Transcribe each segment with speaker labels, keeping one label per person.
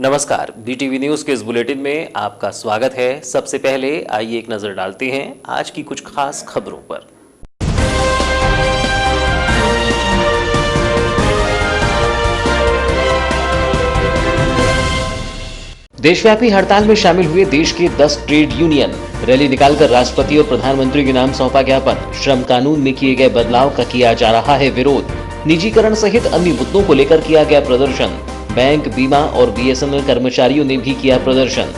Speaker 1: नमस्कार, BTV news के इस बुलेटिन में आपका स्वागत है। सबसे पहले आइए एक नजर डालते हैं आज की कुछ खास खबरों पर। देशव्यापी हड़ताल में शामिल हुए देश के 10 ट्रेड यूनियन। रैली निकालकर राष्ट्रपति और प्रधानमंत्री के नाम सौंपा ज्ञापन। श्रम कानून में किए गए बदलाव का किया जा रहा है विरोध। निजीकरण सहित अन्य मुद्दों को लेकर किया गया प्रदर्शन। बैंक, बीमा और बीएसएनएल कर्मचारियों ने भी किया प्रदर्शन।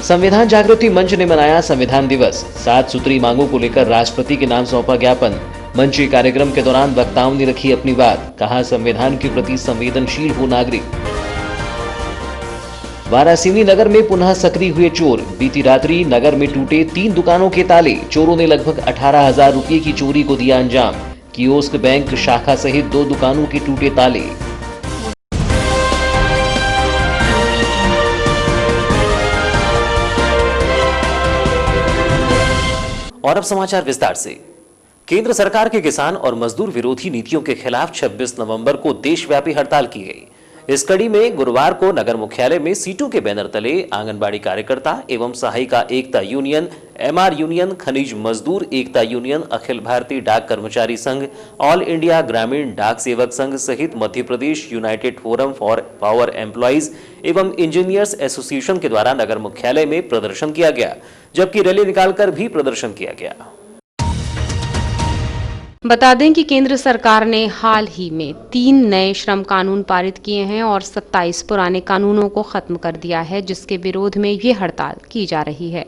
Speaker 1: संविधान जागृति मंच ने मनाया संविधान दिवस। 7 सूत्री मांगों को लेकर राष्ट्रपति के नाम सौंपा ज्ञापन। मंच कार्यक्रम के दौरान वक्ताओं ने रखी अपनी बात, कहा संविधान के प्रति संवेदनशील हो नागरिक। वारासिनी नगर में पुनः सक्रिय हुए चोर। बीती रात्रि नगर में टूटे 3 दुकानों के ताले। चोरों ने लगभग 18,000 रुपये की चोरी को दिया अंजाम। कियोस्क, बैंक शाखा सहित 2 दुकानों के टूटे ताले। और अब समाचार विस्तार से। केंद्र सरकार के किसान और मजदूर विरोधी नीतियों के खिलाफ 26 नवंबर को देशव्यापी हड़ताल की गई। इस कड़ी में गुरुवार को नगर मुख्यालय में सीटू के बैनर तले आंगनबाड़ी कार्यकर्ता एवं सहायिका एकता यूनियन, एमआर यूनियन, खनिज मजदूर एकता यूनियन, अखिल भारतीय डाक कर्मचारी संघ, ऑल इंडिया ग्रामीण डाक सेवक संघ सहित Madhya Pradesh united forum for power employees एवं इंजीनियर्स एसोसिएशन के द्वारा नगर मुख्यालय में प्रदर्शन किया गया, जबकि रैली निकालकर भी प्रदर्शन किया गया।
Speaker 2: बता दें कि केंद्र सरकार ने हाल ही में 3 नए श्रम कानून पारित किए हैं और 27 पुराने कानूनों को खत्म कर दिया है, जिसके विरोध में ये हड़ताल की जा रही है।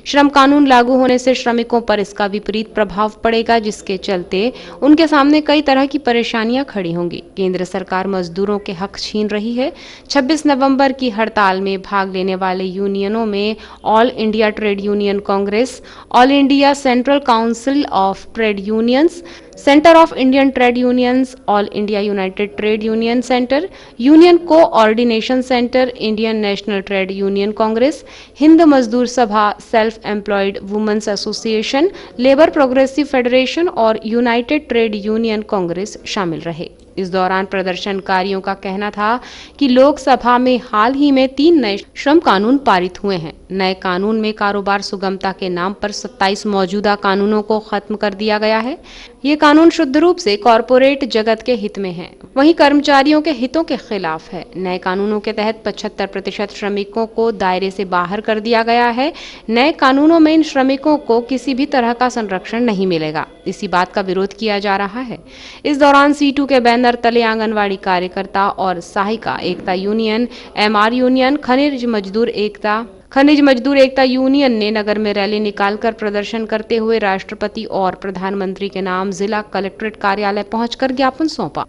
Speaker 2: श्रम कानून लागू होने से श्रमिकों पर इसका विपरीत प्रभाव पड़ेगा, जिसके चलते उनके सामने कई तरह की परेशानियां खड़ी होंगी। केंद्र सरकार मजदूरों के हक छीन रही है। 26 नवंबर की हड़ताल में भाग लेने वाले यूनियनों में All India Trade Union Congress, All India Central Council of Trade Unions, Centre of Indian Trade Unions, All India United Trade Union Centre, Union Coordination Centre, Indian National Trade Union Congress, Hind Mazdoor Sabha, Self Employed Women's Association, Labour Progressive Federation और United Trade Union Congress शामिल रहे। इस दौरान प्रदर्शनकारियों का कहना था कि लोकसभा में हाल ही में 3 नए श्रम कानून पारित हुए हैं। नए कानून में कारोबार सुगमता के नाम पर 27 मौजूदा कानूनों को खत्म कर दिया गया है। ये कानून शुद्ध रूप से कॉरपोरेट जगत के हित में है, वहीं कर्मचारियों के हितों के खिलाफ है। नए कानूनों के तहत 75% श्रमिकों को दायरे से बाहर कर दिया गया है। नए कानूनों में इन श्रमिकों को किसी भी तरह का संरक्षण नहीं मिलेगा। इसी बात का विरोध किया जा रहा है। इस दौरान सीटू के बैनर तले आंगनवाड़ी कार्यकर्ता और सहायिका एकता यूनियन, एमआर यूनियन, खनिज मजदूर एकता यूनियन ने नगर में रैली निकालकर प्रदर्शन करते हुए राष्ट्रपति और प्रधानमंत्री के नाम जिला कलेक्ट्रेट कार्यालय पहुंचकर ज्ञापन सौंपा।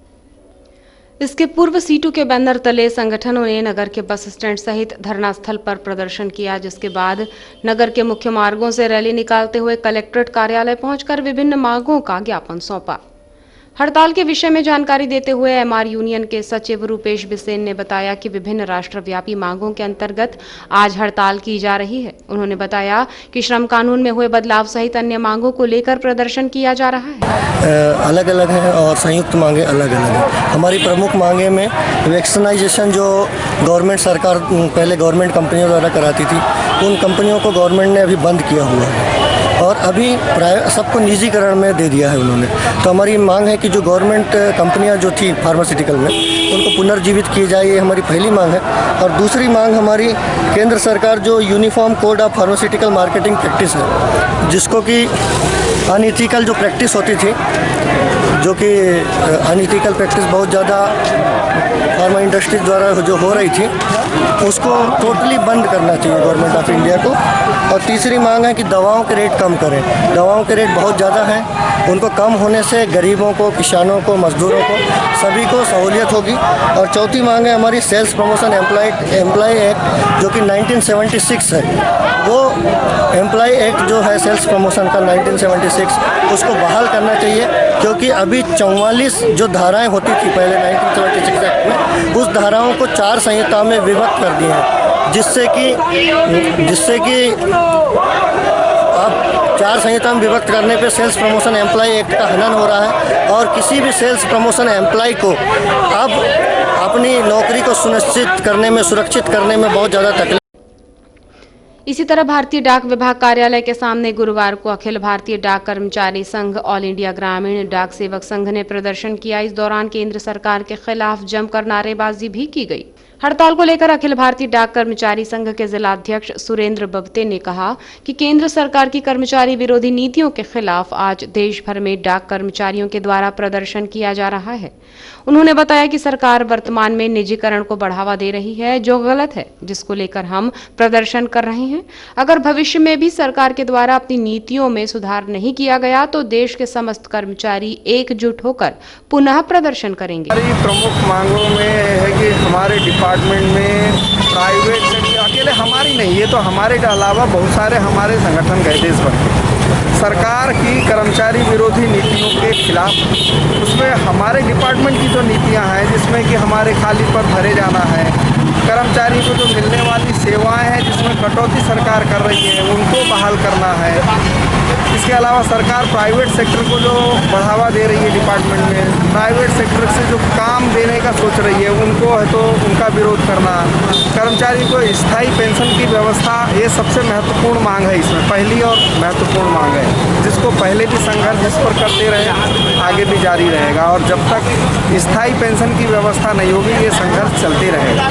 Speaker 2: इसके पूर्व सीटू के बैनर तले संगठनों ने नगर के बस स्टैंड सहित धरना स्थल पर प्रदर्शन किया, जिसके बाद नगर के मुख्य मार्गों से रैली निकालते हुए कलेक्ट्रेट कार्यालय पहुंचकर विभिन्न मांगों का ज्ञापन सौंपा। हड़ताल के विषय में जानकारी देते हुए एमआर यूनियन के सचिव रूपेश बिसेन ने बताया कि विभिन्न राष्ट्रव्यापी मांगों के अंतर्गत आज हड़ताल की जा रही है। उन्होंने बताया कि श्रम कानून में हुए बदलाव सहित अन्य मांगों को लेकर प्रदर्शन किया जा रहा है।
Speaker 3: अलग अलग है और संयुक्त मांगे अलग अलग है। हमारी प्रमुख मांगे में वैक्सीनाइजेशन जो गवर्नमेंट सरकार पहले गवर्नमेंट कंपनियों द्वारा कराती थी, उन कंपनियों को गवर्नमेंट ने अभी बंद किया हुआ है और अभी सबको निजीकरण में दे दिया है उन्होंने। तो हमारी मांग है कि जो गवर्नमेंट कंपनियां जो थी फार्मास्यूटिकल में, उनको पुनर्जीवित किए जाए, ये हमारी पहली मांग है। और दूसरी मांग हमारी केंद्र सरकार जो uniform code of pharmaceutical marketing practice है, जिसको कि अनइथिकल जो प्रैक्टिस होती थी, जो कि अनइथिकल प्रैक्टिस बहुत ज़्यादा फार्मा इंडस्ट्रीज द्वारा जो हो रही थी, उसको टोटली बंद करना चाहिए गवर्नमेंट ऑफ इंडिया को। और तीसरी मांग है कि दवाओं के रेट कम करें। दवाओं के रेट बहुत ज़्यादा हैं, उनको कम होने से गरीबों को, किसानों को, मजदूरों को, सभी को सहूलियत होगी। और चौथी मांग है हमारी सेल्स प्रमोशन एम्प्लॉय एक्ट, जो कि 1976 है। वो एम्प्लॉय एक्ट जो है सेल्स प्रमोशन का 1976, उसको बहाल करना चाहिए, क्योंकि अभी 44 जो धाराएं होती थी पहले 1976 एक्ट में, उस धाराओं को 4 संहिता में विभक्त कर दिए हैं, जिससे कि अब 4 संहिता में विभक्त करने पे सेल्स प्रमोशन एम्प्लॉय एक्ट का हनन हो रहा है और किसी भी सेल्स प्रमोशन एम्प्लॉय को अब अपनी नौकरी को सुनिश्चित करने में, सुरक्षित करने में बहुत ज़्यादा तकलीफ।
Speaker 2: इसी तरह भारतीय डाक विभाग कार्यालय के सामने गुरुवार को अखिल भारतीय डाक कर्मचारी संघ, ऑल इंडिया ग्रामीण डाक सेवक संघ ने प्रदर्शन किया। इस दौरान केंद्र सरकार के खिलाफ जमकर नारेबाजी भी की गई। हड़ताल को लेकर अखिल भारतीय डाक कर्मचारी संघ के जिलाध्यक्ष सुरेंद्र बब्ते ने कहा कि केंद्र सरकार की कर्मचारी विरोधी नीतियों के खिलाफ आज देश भर में डाक कर्मचारियों के द्वारा प्रदर्शन किया जा रहा है। उन्होंने बताया कि सरकार वर्तमान में निजीकरण को बढ़ावा दे रही है, जो गलत है, जिसको लेकर हम प्रदर्शन कर रहे हैं। अगर भविष्य में भी सरकार के द्वारा अपनी नीतियों में सुधार नहीं किया गया तो देश के समस्त कर्मचारी एकजुट होकर पुनः प्रदर्शन करेंगे।
Speaker 4: हमारी प्रमुख मांगों में है कि हमारे डिपार्टमेंट में प्राइवेट सेक्टर, अकेले हमारी नहीं, ये तो हमारे के अलावा बहुत सारे हमारे संगठन गए देश भर के सरकार की कर्मचारी विरोधी नीतियों के खिलाफ। उसमें हमारे डिपार्टमेंट की जो नीतियां हैं, जिसमें कि हमारे खाली पद भरे जाना है, कर्मचारी को जो मिलने वाली सेवाएं हैं जिसमें कटौती सरकार कर रही है उनको बहाल करना है। इसके अलावा सरकार प्राइवेट सेक्टर को जो बढ़ावा दे रही है डिपार्टमेंट में, प्राइवेट सेक्टर से जो काम देने का सोच रही है उनको है तो उनका विरोध करना। कर्मचारी को स्थायी पेंशन की व्यवस्था, ये सबसे महत्वपूर्ण मांग है। इसमें पहली और महत्वपूर्ण मांग है, जिसको पहले भी संघर्ष जिस पर करते रहे आगे भी जारी रहेगा, और जब तक स्थायी पेंशन की व्यवस्था नहीं होगी ये संघर्ष चलते रहेगा।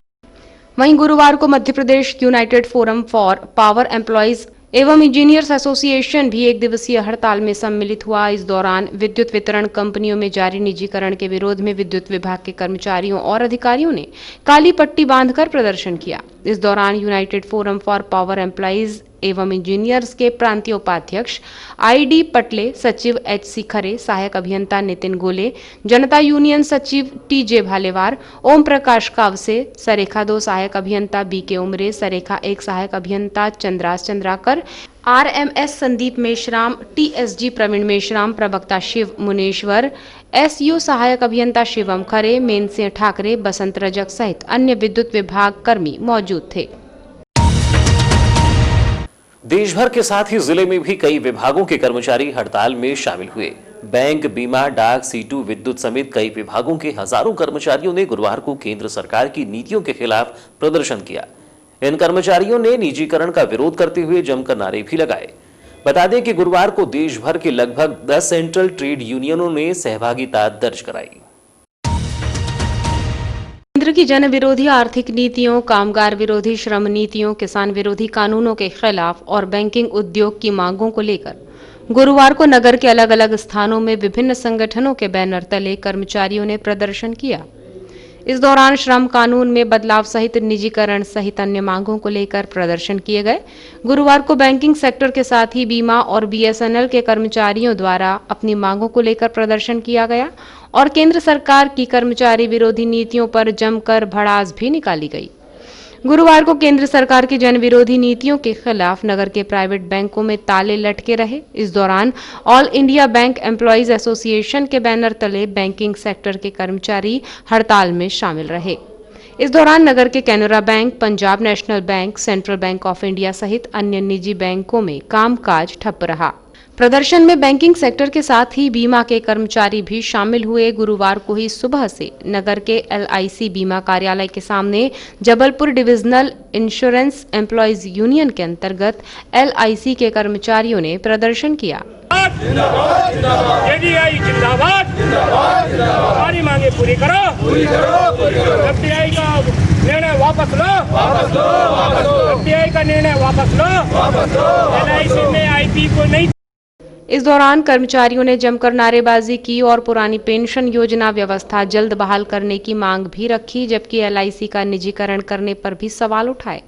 Speaker 2: वहीं गुरुवार को Madhya Pradesh united forum for power employees एवं इंजीनियर्स एसोसिएशन भी एक दिवसीय हड़ताल में सम्मिलित हुआ। इस दौरान विद्युत वितरण कंपनियों में जारी निजीकरण के विरोध में विद्युत विभाग के कर्मचारियों और अधिकारियों ने काली पट्टी बांधकर प्रदर्शन किया। इस दौरान United forum for power employees एवं इंजीनियर्स के प्रांतीय उपाध्यक्ष ID पटले, सचिव HC खरे, सहायक अभियंता नितिन गोले, जनता यूनियन सचिव TJ भालेवार, ओम प्रकाश कावसे, सरेखा 2 सहायक अभियंता BK उमरे, सरेखा 1 सहायक अभियंता चंद्रास चंद्राकर, RMS संदीप मेश्राम, TSG प्रवीण मेश्राम, प्रवक्ता शिव मुनेश्वर, SU सहायक अभियंता शिवम खरे, मेनसिंह ठाकरे, बसंत रजक सहित अन्य विद्युत विभाग कर्मी मौजूद थे।
Speaker 1: देश भर के साथ ही जिले में भी कई विभागों के कर्मचारी हड़ताल में शामिल हुए। बैंक, बीमा, डाक, C2, विद्युत समेत कई विभागों के हजारों कर्मचारियों ने गुरुवार को केंद्र सरकार की नीतियों के खिलाफ प्रदर्शन किया। इन कर्मचारियों ने निजीकरण का विरोध करते हुए जमकर नारे भी लगाए। बता दें कि गुरुवार को देश भर के लगभग 10 सेंट्रल ट्रेड यूनियनों ने सहभागिता दर्ज कराई।
Speaker 2: केंद्र की जन विरोधी आर्थिक नीतियों, कामगार विरोधी श्रम नीतियों, किसान विरोधी कानूनों के खिलाफ और बैंकिंग उद्योग की मांगों को लेकर गुरुवार को नगर के अलग अलग स्थानों में विभिन्न संगठनों के बैनर तले कर्मचारियों ने प्रदर्शन किया। इस दौरान श्रम कानून में बदलाव सहित निजीकरण सहित अन्य मांगों को लेकर प्रदर्शन किए गए। गुरुवार को बैंकिंग सेक्टर के साथ ही बीमा और BSNL के कर्मचारियों द्वारा अपनी मांगों को लेकर प्रदर्शन किया गया और केंद्र सरकार की कर्मचारी विरोधी नीतियों पर जमकर भड़ास भी निकाली गई। गुरुवार को केंद्र सरकार की जन विरोधी नीतियों के खिलाफ नगर के प्राइवेट बैंकों में ताले लटके रहे। इस दौरान all India bank employees association के बैनर तले बैंकिंग सेक्टर के कर्मचारी हड़ताल में शामिल रहे। इस दौरान नगर के Canara bank, Punjab national bank, central bank of India सहित अन्य निजी बैंकों में कामकाज ठप रहा। प्रदर्शन में बैंकिंग सेक्टर के साथ ही बीमा के कर्मचारी भी शामिल हुए। गुरुवार को ही सुबह से नगर के LIC बीमा कार्यालय के सामने Jabalpur divisional insurance employees union के अंतर्गत LIC के कर्मचारियों ने प्रदर्शन किया।
Speaker 5: हमारी मांगे पूरी करो, FDI का निर्णय वापस लो, FDI का निर्णय वापस लो, LIC में IP को नहीं।
Speaker 2: इस दौरान कर्मचारियों ने जमकर नारेबाजी की और पुरानी पेंशन योजना व्यवस्था जल्द बहाल करने की मांग भी रखी, जबकि LIC का निजीकरण करने पर भी सवाल उठाए।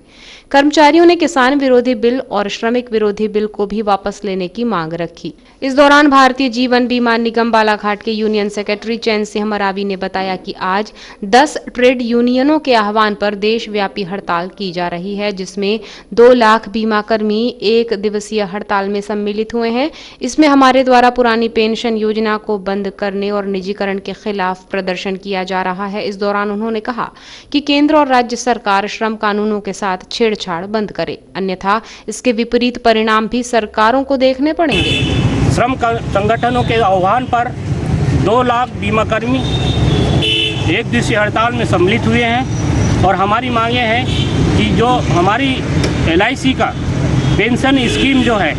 Speaker 2: कर्मचारियों ने किसान विरोधी बिल और श्रमिक विरोधी बिल को भी वापस लेने की मांग रखी। इस दौरान भारतीय जीवन बीमा निगम बालाघाट के यूनियन सेक्रेटरी चैन सिंह मरावी ने बताया कि आज 10 ट्रेड यूनियनों के आह्वान पर देशव्यापी हड़ताल की जा रही है, जिसमें 2 लाख बीमा कर्मी एक दिवसीय हड़ताल में सम्मिलित हुए हैं। इसमें हमारे द्वारा पुरानी पेंशन योजना को बंद करने और निजीकरण के खिलाफ प्रदर्शन किया जा रहा है। इस दौरान उन्होंने कहा कि केंद्र और राज्य सरकार श्रम कानूनों के साथ छेड़छाड़ बंद करे, अन्यथा इसके विपरीत परिणाम भी सरकारों को देखने पड़ेंगे।
Speaker 5: श्रम संगठनों के आह्वान पर 2 लाख बीमा कर्मी एक दिवसीय हड़ताल में सम्मिलित हुए हैं और हमारी मांगे हैं कि जो हमारी LIC का पेंशन स्कीम जो है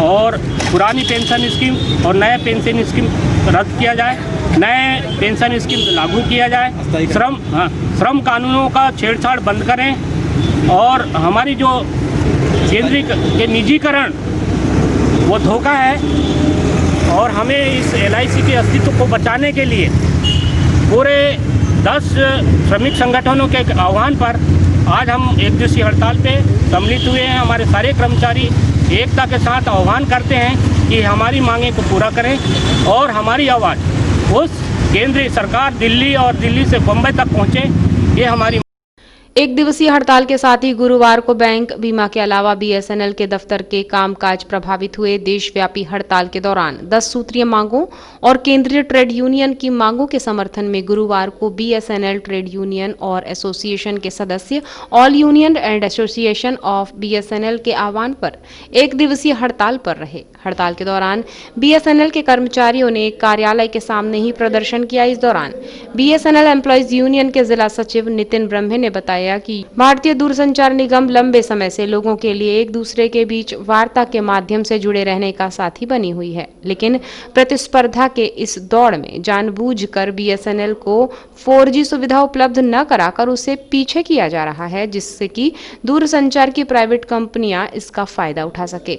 Speaker 5: और पुरानी पेंशन स्कीम और नया पेंशन स्कीम रद्द किया जाए, नए पेंशन स्कीम लागू किया जाए, श्रम कानूनों का छेड़छाड़ बंद करें और हमारी जो केंद्रीय के निजीकरण वो धोखा है और हमें इस LIC के अस्तित्व को बचाने के लिए पूरे 10 श्रमिक संगठनों के आह्वान पर आज हम एक दिवसीय हड़ताल पे सम्मिलित हुए हैं। हमारे सारे कर्मचारी एकता के साथ आह्वान करते हैं कि हमारी मांगे को पूरा करें और हमारी आवाज़ उस केंद्रीय सरकार दिल्ली और दिल्ली से बम्बई तक पहुँचे। ये हमारी
Speaker 2: एक दिवसीय हड़ताल के साथ ही गुरुवार को बैंक, बीमा के अलावा BSNL के दफ्तर के कामकाज प्रभावित हुए। देशव्यापी हड़ताल के दौरान 10 सूत्रीय मांगों और केंद्रीय ट्रेड यूनियन की मांगों के समर्थन में गुरुवार को BSNL ट्रेड यूनियन और एसोसिएशन के सदस्य all union and association of BSNL के आह्वान पर एक दिवसीय हड़ताल पर रहे। हड़ताल के दौरान BSNL के कर्मचारियों ने कार्यालय के सामने ही प्रदर्शन किया। इस दौरान BSNL एम्प्लॉयज यूनियन के जिला सचिव नितिन ब्रह्मे ने बताया कि भारतीय दूरसंचार निगम लंबे समय से लोगों के लिए एक दूसरे के बीच वार्ता के माध्यम से जुड़े रहने का साथी बनी हुई है, लेकिन प्रतिस्पर्धा के इस दौड़ में जानबूझकर BSNL को 4G सुविधा उपलब्ध न कराकर उसे पीछे किया जा रहा है, जिससे कि दूरसंचार की प्राइवेट कंपनियां इसका फायदा उठा सके।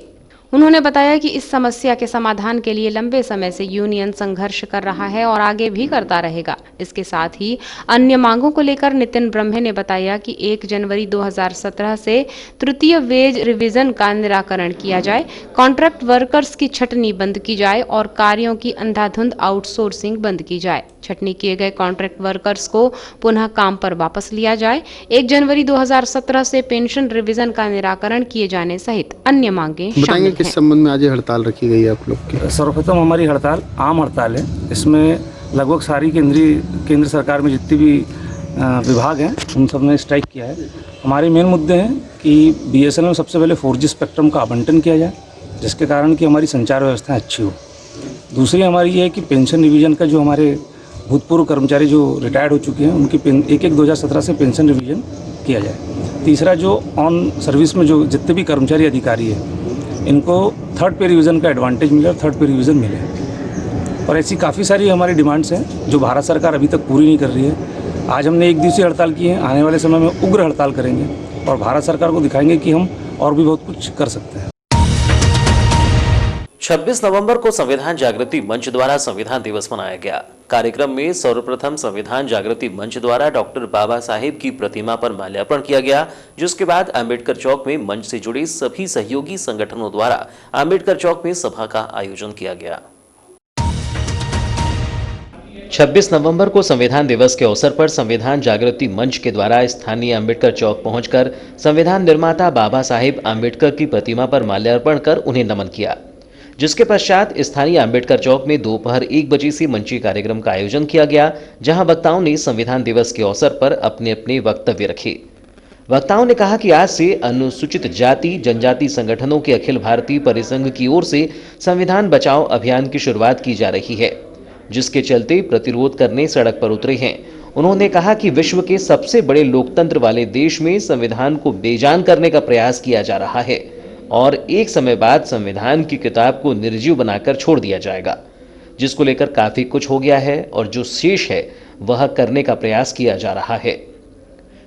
Speaker 2: उन्होंने बताया कि इस समस्या के समाधान के लिए लंबे समय से यूनियन संघर्ष कर रहा है और आगे भी करता रहेगा। इसके साथ ही अन्य मांगों को लेकर नितिन ब्रह्मे ने बताया कि 1 जनवरी 2017 से तृतीय वेज रिवीजन का निराकरण किया जाए, कॉन्ट्रैक्ट वर्कर्स की छटनी बंद की जाए और कार्यों की अंधाधुंध आउटसोर्सिंग बंद की जाए। छटनी किए गए कॉन्ट्रैक्ट वर्कर्स को पुनः काम पर वापस लिया जाए। 1 जनवरी 2017 से पेंशन रिवीजन का निराकरण किए जाने सहित अन्य मांगे शामिल हैं।
Speaker 6: किस संबंध में आज हड़ताल रखी गई है आप लोग की?
Speaker 7: सर्वप्रथम हमारी हड़ताल आम हड़ताल है। इसमें लगभग सारी केंद्र सरकार में जितने भी विभाग हैं उन सब ने स्ट्राइक किया है। हमारे मेन मुद्दे हैं कि BSNL में सबसे पहले 4G स्पेक्ट्रम का आवंटन किया जाए, जिसके कारण कि हमारी संचार व्यवस्था अच्छी हो। दूसरी हमारी ये है कि पेंशन रिवीजन का जो हमारे भूतपूर्व कर्मचारी जो रिटायर्ड हो चुके हैं उनकी 1/1/2017 से पेंशन रिवीजन किया जाए। तीसरा जो ऑन सर्विस में जो जितने भी कर्मचारी अधिकारी हैं इनको 3rd पे रिवीजन का एडवांटेज मिले और 3rd पे रिवीजन मिले। और ऐसी काफ़ी सारी हमारी डिमांड्स हैं जो भारत सरकार अभी तक पूरी नहीं कर रही है। आज हमने एक दिवसीय हड़ताल की है, आने वाले समय में उग्र हड़ताल करेंगे और भारत सरकार को दिखाएंगे कि हम और भी बहुत कुछ कर सकते हैं।
Speaker 1: 26 नवंबर को संविधान जागृति मंच द्वारा संविधान दिवस मनाया गया। कार्यक्रम में सर्वप्रथम संविधान जागृति मंच द्वारा डॉक्टर बाबा साहेब की प्रतिमा पर माल्यार्पण किया गया, जिसके बाद अंबेडकर चौक में मंच से जुड़े सभी सहयोगी संगठनों द्वारा अंबेडकर चौक में सभा का आयोजन किया गया। 26 नवंबर को संविधान दिवस के अवसर पर संविधान जागृति मंच के द्वारा स्थानीय अंबेडकर चौक पहुंचकर संविधान निर्माता बाबा साहेब अंबेडकर की प्रतिमा पर माल्यार्पण कर उन्हें नमन किया, जिसके पश्चात स्थानीय अंबेडकर चौक में दोपहर 1 बजे से मंचीय कार्यक्रम का आयोजन किया गया, जहां वक्ताओं ने संविधान दिवस के अवसर पर अपने अपने वक्तव्य रखे। वक्ताओं ने कहा कि आज से अनुसूचित जाति जनजाति संगठनों के अखिल भारतीय परिसंघ की ओर से संविधान बचाओ अभियान की शुरुआत की जा रही है, जिसके चलते प्रतिरोध करने सड़क पर उतरे हैं। उन्होंने कहा कि विश्व के सबसे बड़े लोकतंत्र वाले देश में संविधान को बेजान करने का प्रयास किया जा रहा है और एक समय बाद संविधान की किताब को निर्जीव बनाकर छोड़ दिया जाएगा, जिसको लेकर काफी कुछ हो गया है और जो शेष है वह करने का प्रयास किया जा रहा है।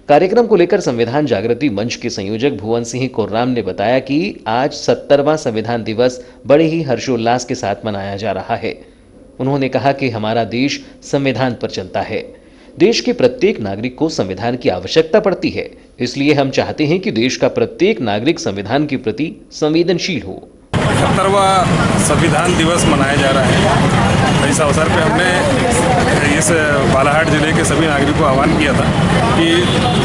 Speaker 1: कार्यक्रम को लेकर संविधान जागृति मंच के संयोजक भुवन सिंह कोर्राम ने बताया कि आज 70वां संविधान दिवस बड़े ही हर्षोल्लास के साथ मनाया जा रहा है। उन्होंने कहा कि हमारा देश संविधान पर चलता है। देश के प्रत्येक नागरिक को संविधान की आवश्यकता पड़ती है, इसलिए हम चाहते हैं कि देश का प्रत्येक नागरिक संविधान के प्रति संवेदनशील हो।
Speaker 8: 70वां संविधान दिवस मनाया जा रहा है। इस अवसर पर हमने इस बालाघाट जिले के सभी नागरिकों को आह्वान किया था कि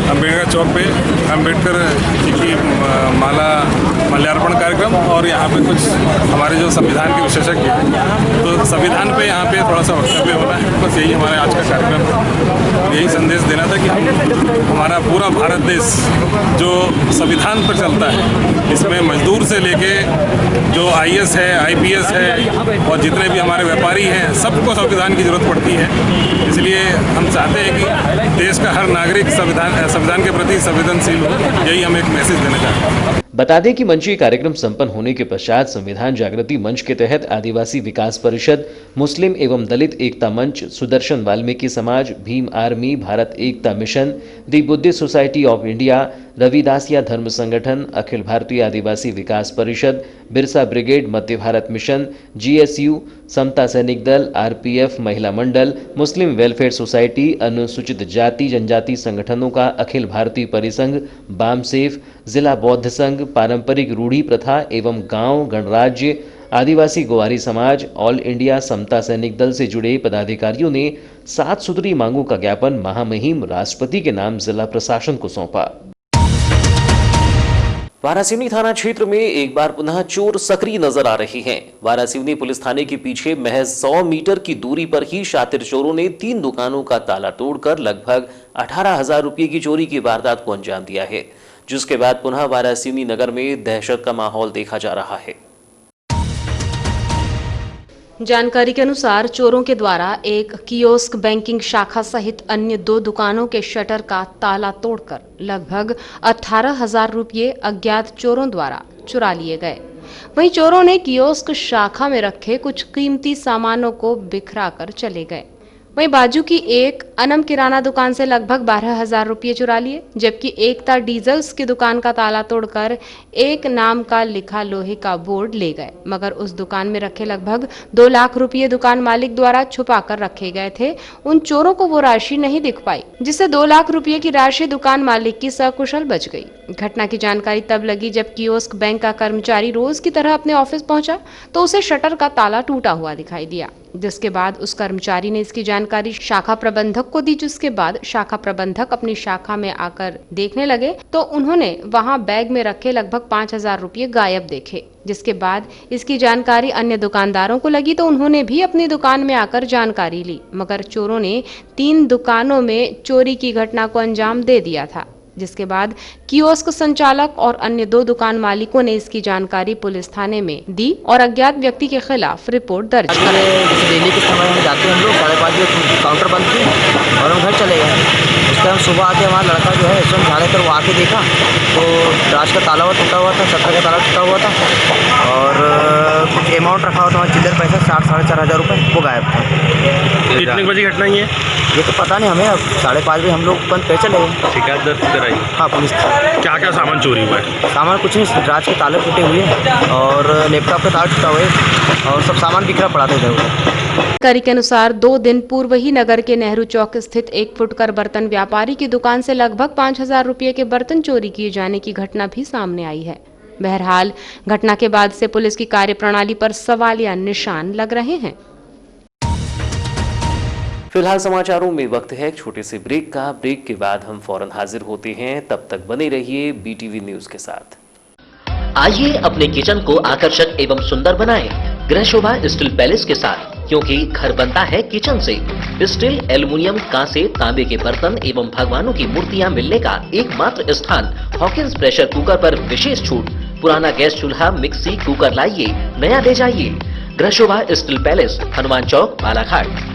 Speaker 8: अंबेडकर चौक पे अंबेडकर जी की माल्यार्पण कार्यक्रम और यहाँ पे कुछ हमारे जो संविधान के विशेषज्ञ हैं तो संविधान पे यहाँ पे थोड़ा सा वक्तव्य होना है। बस यही हमारे आज का कार्यक्रम है। यही संदेश देना था कि हमारा पूरा भारत देश जो संविधान पर चलता है, इसमें मजदूर से लेके जो IAS है, IPS है और जितने भी हमारे व्यापारी हैं सबको संविधान की जरूरत पड़ती है। इसलिए हम चाहते हैं कि देश का हर नागरिक संविधान के प्रति संवेदनशील हो। यही हम एक मैसेज देना चाहते हैं।
Speaker 1: बता दें कि मंचीय कार्यक्रम संपन्न होने के पश्चात संविधान जागृति मंच के तहत आदिवासी विकास परिषद, मुस्लिम एवं दलित एकता मंच, सुदर्शन वाल्मीकि समाज, Bhim army, Bharat Ekta mission, the Buddhist society of India, Ravidassia धर्म संगठन, अखिल भारतीय आदिवासी विकास परिषद, बिरसा ब्रिगेड, मध्य भारत मिशन, GSU, समता सैनिक दल, RPF महिला मंडल, मुस्लिम वेलफेयर सोसाइटी, अनुसूचित जाति जनजाति संगठनों का अखिल भारतीय परिसंघ, बामसेफ, जिला बौद्ध संघ, पारंपरिक रूढ़ी प्रथा एवं गांव गणराज्य, आदिवासी गोवारी समाज, ऑल इंडिया समता सैनिक दल से जुड़े पदाधिकारियों ने 7 सूत्री मांगों का ज्ञापन महामहिम राष्ट्रपति के नाम जिला प्रशासन को सौंपा। वारासिवनी थाना क्षेत्र में एक बार पुनः चोर सक्रिय नजर आ रहे हैं। वारासिवनी पुलिस थाने के पीछे महज 100 मीटर की दूरी पर ही शातिर चोरों ने 3 दुकानों का ताला तोड़कर लगभग 18,000 रुपये की चोरी की वारदात को अंजाम दिया है, जिसके बाद पुनः वारासिवनी नगर में दहशत का माहौल देखा जा रहा है।
Speaker 2: जानकारी के अनुसार चोरों के द्वारा एक कियोस्क बैंकिंग शाखा सहित अन्य 2 दुकानों के शटर का ताला तोड़कर लगभग 18,000 रुपये अज्ञात चोरों द्वारा चुरा लिए गए। वहीं चोरों ने कियोस्क शाखा में रखे कुछ कीमती सामानों को बिखरा कर चले गए। वहीं बाजू की एक अनम किराना दुकान से लगभग 12,000 रुपये चुरा लिए, जबकि एकता डीजल्स की दुकान का ताला तोड़कर एक नाम का लिखा लोहे का बोर्ड ले गए, मगर उस दुकान में रखे लगभग 2 लाख रुपये दुकान मालिक द्वारा छुपा कर रखे गए थे। उन चोरों को वो राशि नहीं दिख पाई, जिससे 2 लाख रुपये की राशि दुकान मालिक की सकुशल बच गई। घटना की जानकारी तब लगी जब कियोस्क बैंक का कर्मचारी रोज की तरह अपने ऑफिस पहुंचा तो उसे शटर का ताला टूटा हुआ दिखाई दिया, जिसके बाद उस कर्मचारी ने इसकी जानकारी शाखा प्रबंधक को दी। जिसके बाद शाखा प्रबंधक अपनी शाखा में आकर देखने लगे तो उन्होंने वहां बैग में रखे लगभग 5,000 रुपये गायब देखे, जिसके बाद इसकी जानकारी अन्य दुकानदारों को लगी तो उन्होंने भी अपनी दुकान में आकर जानकारी ली, मगर चोरों ने 3 दुकानों में चोरी की घटना को अंजाम दे दिया था। जिसके बाद कियोस्क संचालक और अन्य 2 दुकान मालिकों ने इसकी जानकारी पुलिस थाने में दी और अज्ञात व्यक्ति के खिलाफ रिपोर्ट दर्ज की।
Speaker 9: डेली के समय में जाते हैं हम लोग 5:30 बजे काउंटर बंद किए और हम घर चले गए। उसके हम सुबह आके हमारा लड़का जो है इसमें झाड़े कर वो आके देखा तो राज का ताला टूटा हुआ था, शटर का ताला टूटा हुआ था और कुछ अमाउंट रखा हुआ था हमारा चिल्लर पैसा 4,500 रुपये वो गायब था।
Speaker 5: कितने बजे घटना ही है
Speaker 9: ये तो पता नहीं हमें। अब 5:30 बजे हम लोग बंद पे चले गए।
Speaker 5: शिकायत दर्ज कराई?
Speaker 9: हाँ पुलिस।
Speaker 5: क्या क्या सामान चोरी हुआ है?
Speaker 9: सामान कुछ नहीं, राज के ताले टूटे हुए हैं और लैपटॉप का ताला टूटा हुआ है और सब सामान बिखरा पड़ा था इधर उधर।
Speaker 2: जानकारी के अनुसार 2 दिन पूर्व ही नगर के नेहरू चौक स्थित एक फुटकर बर्तन व्यापारी की दुकान से लगभग 5,000 रुपये के बर्तन चोरी किए जाने की घटना भी सामने आई है। बहरहाल घटना के बाद से पुलिस की कार्यप्रणाली पर सवालिया निशान लग रहे हैं।
Speaker 1: फिलहाल समाचारों में वक्त है एक छोटे से ब्रेक का। ब्रेक के बाद हम फौरन हाजिर होते हैं, तब तक बने रहिए BTV न्यूज के साथ।
Speaker 10: आइए अपने किचन को आकर्षक एवं सुंदर बनाएं गृह शोभा स्टील पैलेस के साथ, क्योंकि घर बनता है किचन से। स्टील, एल्युमिनियम, कांसे, तांबे के बर्तन एवं भगवानों की मूर्तियां मिलने का एकमात्र स्थान हॉकिंस प्रेशर कुकर पर विशेष छूट। पुराना गैस चूल्हा, मिक्सी, कुकर लाइए, नया ले जाइए। गृह शोभा स्टील पैलेस, हनुमान चौक, बालाघाट।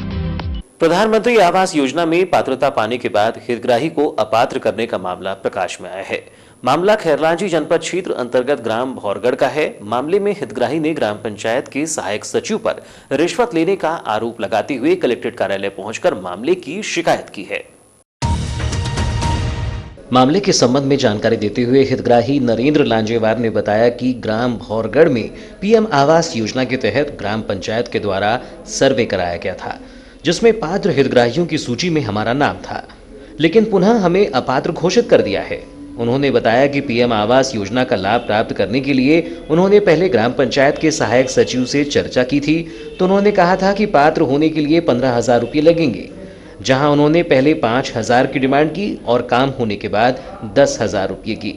Speaker 1: प्रधानमंत्री आवास योजना में पात्रता पाने के बाद हितग्राही को अपात्र करने का मामला प्रकाश में आया है। मामला खैरलांजी जनपद क्षेत्र अंतर्गत ग्राम भौरगढ़ का है। मामले में हितग्राही ने ग्राम पंचायत के सहायक सचिव पर रिश्वत लेने का आरोप लगाते हुए कलेक्ट्रेट कार्यालय पहुंचकर मामले की शिकायत की है। मामले के संबंध में जानकारी देते हुए हितग्राही नरेंद्र लांजेवार ने बताया कि ग्राम भौरगढ़ में PM आवास योजना के तहत ग्राम पंचायत के द्वारा सर्वे कराया गया था, जिसमें पात्र हितग्राहियों की सूची में हमारा नाम था, लेकिन पुनः हमें अपात्र घोषित कर दिया है। उन्होंने बताया कि PM आवास योजना का लाभ प्राप्त करने के लिए उन्होंने पहले ग्राम पंचायत के सहायक सचिव से चर्चा की थी, तो उन्होंने कहा था कि पात्र होने के लिए 15,000 रुपये लगेंगे, जहां उन्होंने पहले 5,000 की डिमांड की और काम होने के बाद 10,000 रुपये की,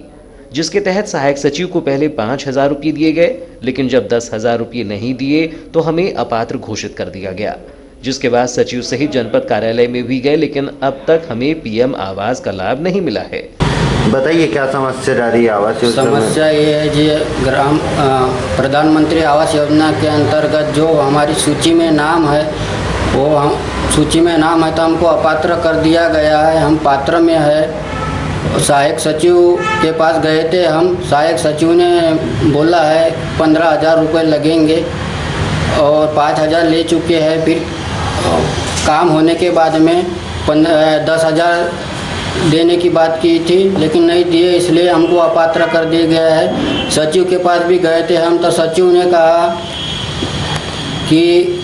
Speaker 1: जिसके तहत सहायक सचिव को पहले 5,000 रुपये दिए गए, लेकिन जब 10,000 रुपये नहीं दिए तो हमें अपात्र घोषित कर दिया गया, जिसके बाद सचिव सहित जनपद कार्यालय में भी गए, लेकिन अब तक हमें PM आवास का लाभ नहीं मिला है।
Speaker 11: बताइए क्या समस्या आ रही है आवास योजना?
Speaker 12: समस्या ये है जी, ग्राम प्रधानमंत्री आवास योजना के अंतर्गत जो हमारी सूची में नाम है वो हम सूची में नाम है तो हमको अपात्र कर दिया गया है। हम पात्र में है। सहायक सचिव के पास गए थे हम। सहायक सचिव ने बोला है 15,000 रुपये लगेंगे और 5,000 ले चुके हैं। फिर काम होने के बाद में 10,000 देने की बात की थी लेकिन नहीं दिए, इसलिए हमको अपात्र कर दिया गया है। सचिव के पास भी गए थे हम तो सचिव ने कहा कि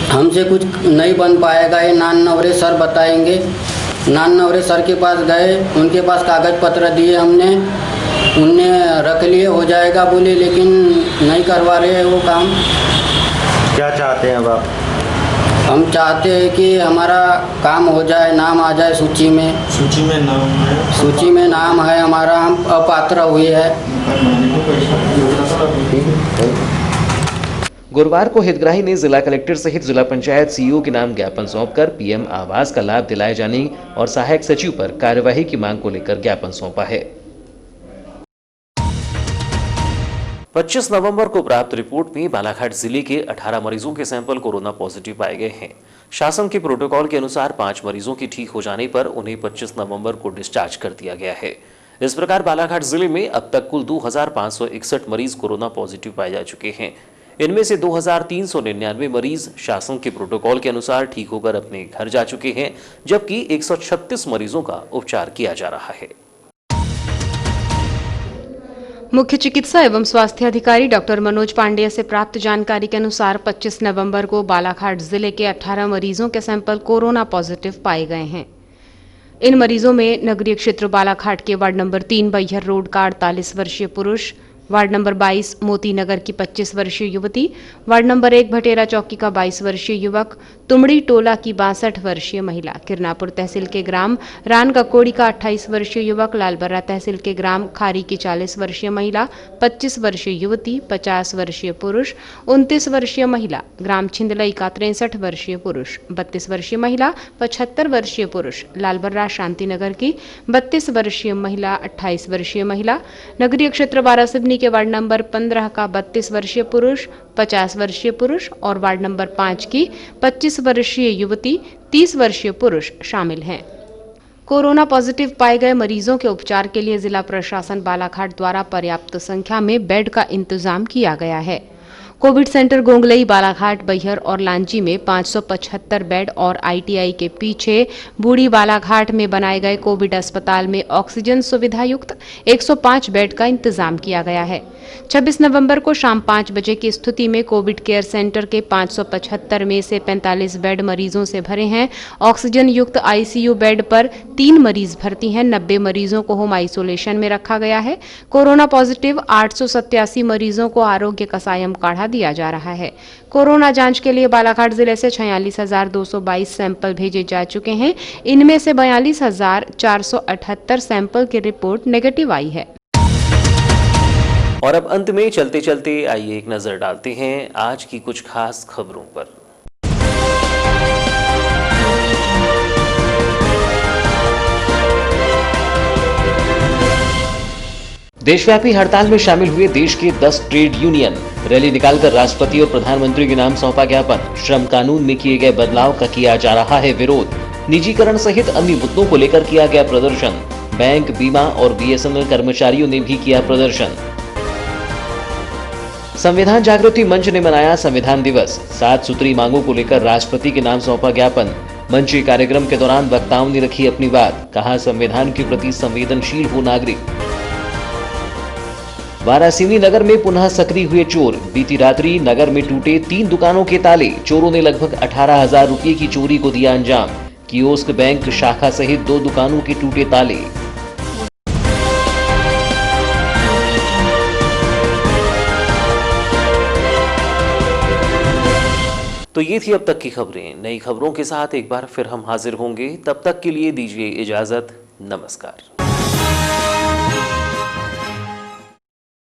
Speaker 12: हमसे कुछ नहीं बन पाएगा, ये नान-नवरे सर बताएंगे। नान-नवरे सर के पास गए, उनके पास कागज़ पत्र दिए हमने, उनने रख लिए हो जाएगा बोले, लेकिन नहीं करवा रहे हैं वो काम।
Speaker 11: क्या चाहते हैं अब आप?
Speaker 12: हम चाहते हैं कि हमारा काम हो जाए, नाम आ जाए सूची में।
Speaker 11: सूची में नाम है?
Speaker 12: सूची में नाम है हमारा, हम अपात्र हुए हैं।
Speaker 1: गुरुवार को हितग्राही ने जिला कलेक्टर सहित जिला पंचायत सीईओ के नाम ज्ञापन सौंपकर पीएम आवास का लाभ दिलाए जाने और सहायक सचिव पर कार्यवाही की मांग को लेकर ज्ञापन सौंपा है। 25 नवंबर को प्राप्त रिपोर्ट में बालाघाट जिले के 18 मरीजों के सैंपल कोरोना पॉजिटिव पाए गए हैं। शासन के प्रोटोकॉल के अनुसार 5 मरीजों की ठीक हो जाने पर उन्हें 25 नवंबर को डिस्चार्ज कर दिया गया है। इस प्रकार बालाघाट जिले में अब तक कुल 2,561 मरीज कोरोना पॉजिटिव पाए जा चुके हैं। इनमें से 2,399 मरीज शासन के प्रोटोकॉल के अनुसार ठीक होकर अपने घर जा चुके हैं, जबकि 136 मरीजों का उपचार किया जा रहा है।
Speaker 2: मुख्य चिकित्सा एवं स्वास्थ्य अधिकारी डॉक्टर मनोज पांडेय से प्राप्त जानकारी के अनुसार 25 नवंबर को बालाघाट जिले के 18 मरीजों के सैंपल कोरोना पॉजिटिव पाए गए हैं। इन मरीजों में नगरीय क्षेत्र बालाघाट के वार्ड नंबर 3 बैहर रोड का 48 वर्षीय पुरुष, वार्ड नंबर 22 मोती नगर की 25 वर्षीय युवती, वार्ड नंबर 1 भटेरा चौकी का 22 वर्षीय युवक, तुमड़ी टोला की 62 वर्षीय महिला, किरनापुर तहसील के ग्राम रान ककोड़ी का 28 वर्षीय युवक, लालबर्रा तहसील के ग्राम खारी की 40 वर्षीय महिला, 25 वर्षीय युवती, 50 वर्षीय पुरुष, 29 वर्षीय महिला, ग्राम छिंदलई का 63 वर्षीय पुरुष, 32 वर्षीय महिला, 75 वर्षीय पुरुष, लालबर्रा शांतिनगर की 32 वर्षीय महिला, 28 वर्षीय महिला, नगरीय क्षेत्र बारासिवनी के वार्ड नंबर 15 का 32 वर्षीय पुरुष, 50 वर्षीय पुरुष और वार्ड नंबर 5 की 25 वर्षीय युवती, 30 वर्षीय पुरुष शामिल हैं। कोरोना पॉजिटिव पाए गए मरीजों के उपचार के लिए जिला प्रशासन बालाघाट द्वारा पर्याप्त संख्या में बेड का इंतजाम किया गया है। कोविड सेंटर गोंगलई, बालाघाट, बैहर और लांजी में 575 बेड और आईटीआई के पीछे बूढ़ी बालाघाट में बनाए गए कोविड अस्पताल में ऑक्सीजन सुविधा युक्त 105 बेड का इंतजाम किया गया है। 26 नवंबर को शाम 5 बजे की स्थिति में कोविड केयर सेंटर के 575 में से 45 बेड मरीजों से भरे हैं। ऑक्सीजन युक्त आईसीयू बेड पर 3 मरीज भर्ती हैं। 90 मरीजों को होम आइसोलेशन में रखा गया है। कोरोना पॉजिटिव 887 मरीजों को आरोग्य कसायम काढ़ा दिया जा रहा है। कोरोना जांच के लिए बालाघाट जिले से 46,222 सैंपल भेजे जा चुके हैं। इनमें से 42,478 सैंपल की रिपोर्ट नेगेटिव आई है।
Speaker 1: और अब अंत में चलते चलते आइए एक नजर डालते हैं आज की कुछ खास खबरों पर। देशव्यापी हड़ताल में शामिल हुए देश के 10 ट्रेड यूनियन। रैली निकालकर राष्ट्रपति और प्रधानमंत्री के नाम सौंपा ज्ञापन। श्रम कानून में किए गए बदलाव का किया जा रहा है विरोध। निजीकरण सहित अन्य मुद्दों को लेकर किया गया प्रदर्शन। बैंक, बीमा और बीएसएनएल कर्मचारियों ने भी किया प्रदर्शन। संविधान जागृति मंच ने मनाया संविधान दिवस। 7 सूत्री मांगों को लेकर राष्ट्रपति के नाम सौंपा ज्ञापन। मंच कार्यक्रम के दौरान वक्ताओं ने रखी अपनी बात। कहा संविधान के प्रति संवेदनशील हो नागरिक। वारासिवनी नगर में पुनः सक्रिय हुए चोर। बीती रात्रि नगर में टूटे 3 दुकानों के ताले। चोरों ने लगभग 18,000 रुपये की चोरी को दिया अंजाम। कियोस्क, बैंक शाखा सहित 2 दुकानों के टूटे ताले। तो ये थी अब तक की खबरें। नई खबरों के साथ एक बार फिर हम हाजिर होंगे। तब तक के लिए दीजिए इजाजत। नमस्कार।